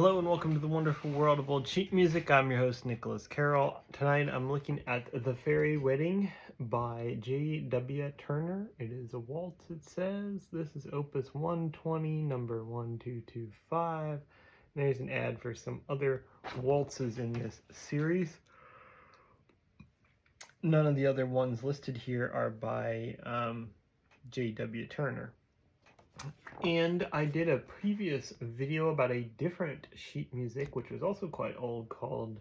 Hello and welcome to the wonderful world of old sheet music. I'm your host, Nicholas Carroll. Tonight I'm looking at The Fairy Wedding by J.W. Turner. It is a waltz, it says. This is Opus 120, number 1225. There's an ad for some other waltzes in this series. None of the other ones listed here are by J.W. Turner. And I did a previous video about a different sheet music, which was also quite old, called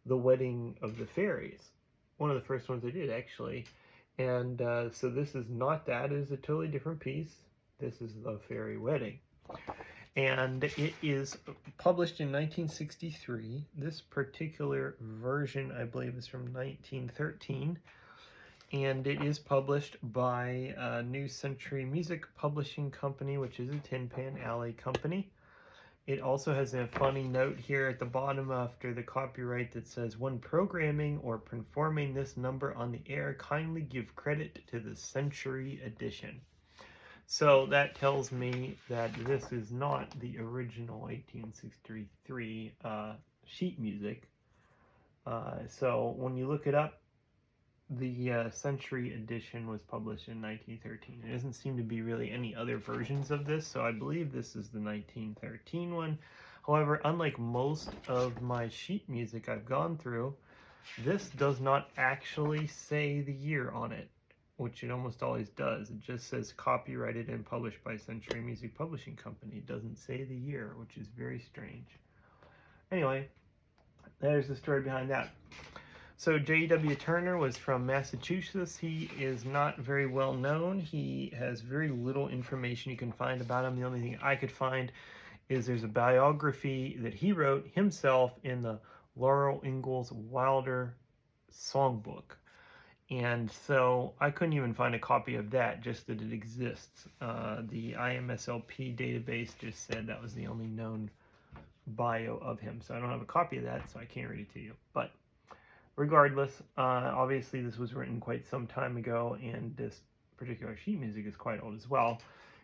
The Wedding of the Fairies. One of the first ones I did, actually. And so this is not that. It is a totally different piece. This is The Fairy Wedding. And it is published in 1963. This particular version, I believe, is from 1913. And it is published by New Century Music Publishing Company, which is a Tin Pan Alley company. It also has a funny note here at the bottom after the copyright that says, when programming or performing this number on the air, kindly give credit to the Century Edition. So that tells me that this is not the original 1863 sheet music. So when you look it up, the Century Edition was published in 1913. There doesn't seem to be really any other versions of this, so I believe this is the 1913 one. However, unlike most of my sheet music I've gone through, this does not actually say the year on it, which it almost always does. It just says copyrighted and published by Century Music Publishing Company. It doesn't say the year, which is very strange. Anyway, there's the story behind that. So J.W. Turner was from Massachusetts. He is not very well known. He has very little information you can find about him. The only thing I could find is there's a biography that he wrote himself in the Laurel Ingalls Wilder Songbook. And so I couldn't even find a copy of that, just that it exists. The IMSLP database just said that was the only known bio of him. So I don't have a copy of that, so I can't read it to you. But regardless, obviously this was written quite some time ago, and this particular sheet music is quite old as well.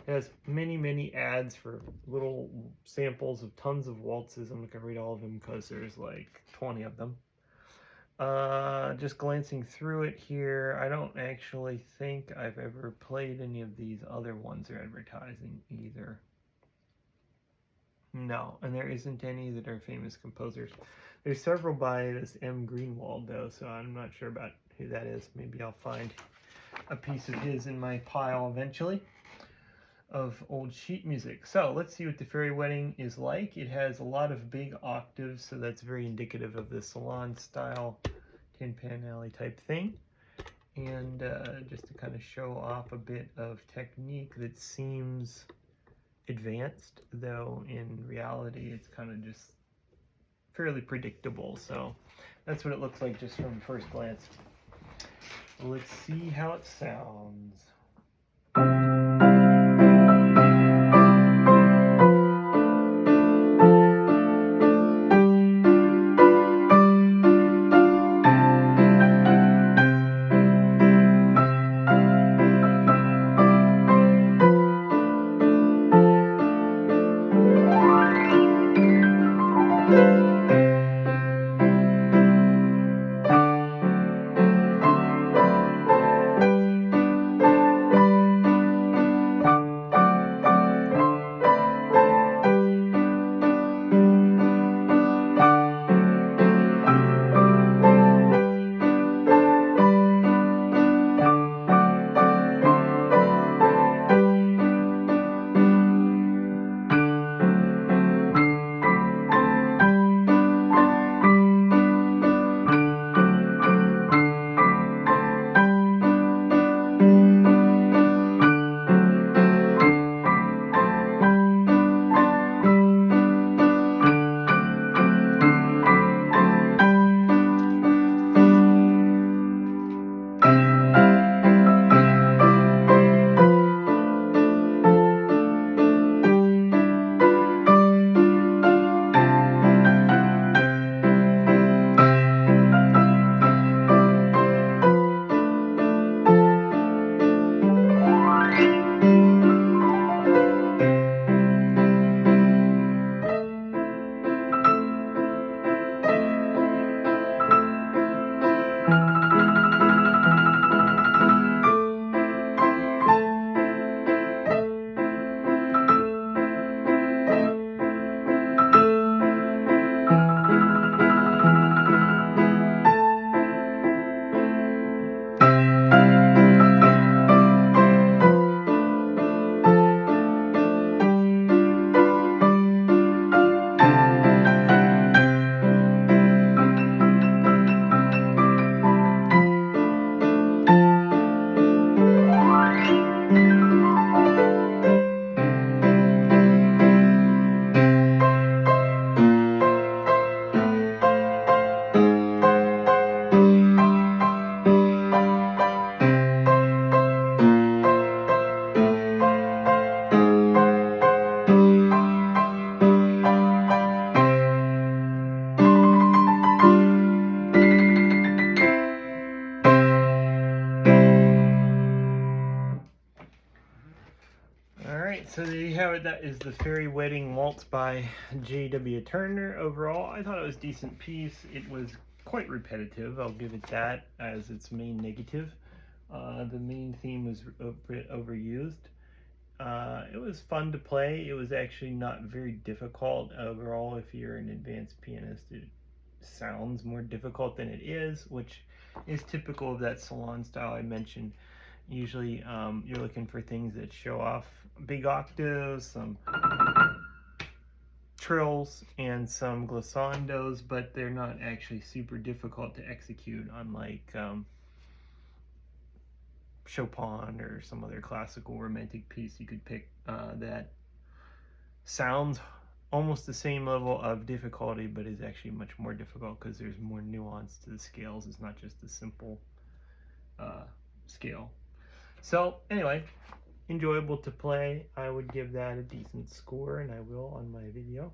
It has many, many ads for little samples of tons of waltzes. I'm not going to read all of them because there's like 20 of them. Just glancing through it here, I don't actually think I've ever played any of these other ones they're advertising either. No, and there isn't any that are famous composers. There's several by this M. Greenwald, though, so I'm not sure about who that is. Maybe I'll find a piece of his in my pile eventually of old sheet music. So let's see what The Fairy Wedding is like. It has a lot of big octaves, so that's very indicative of the salon-style Tin Pan Alley type thing. And just to kind of show off a bit of technique that seems advanced, though in reality it's kind of just fairly predictable. So that's what it looks like just from first glance. Let's see how it sounds. Alright, that is the Fairy Wedding Waltz by J.W. Turner. Overall, I thought it was a decent piece. It was quite repetitive, I'll give it that as its main negative. The main theme was a bit overused. It was fun to play. It was actually not very difficult overall. If you're an advanced pianist, it sounds more difficult than it is, which is typical of that salon style I mentioned. Usually you're looking for things that show off big octaves, some trills, and some glissandos, but they're not actually super difficult to execute, unlike Chopin or some other classical romantic piece you could pick that sounds almost the same level of difficulty, but is actually much more difficult because there's more nuance to the scales. It's not just a simple scale. So anyway, enjoyable to play. I would give that a decent score, and I will on my video.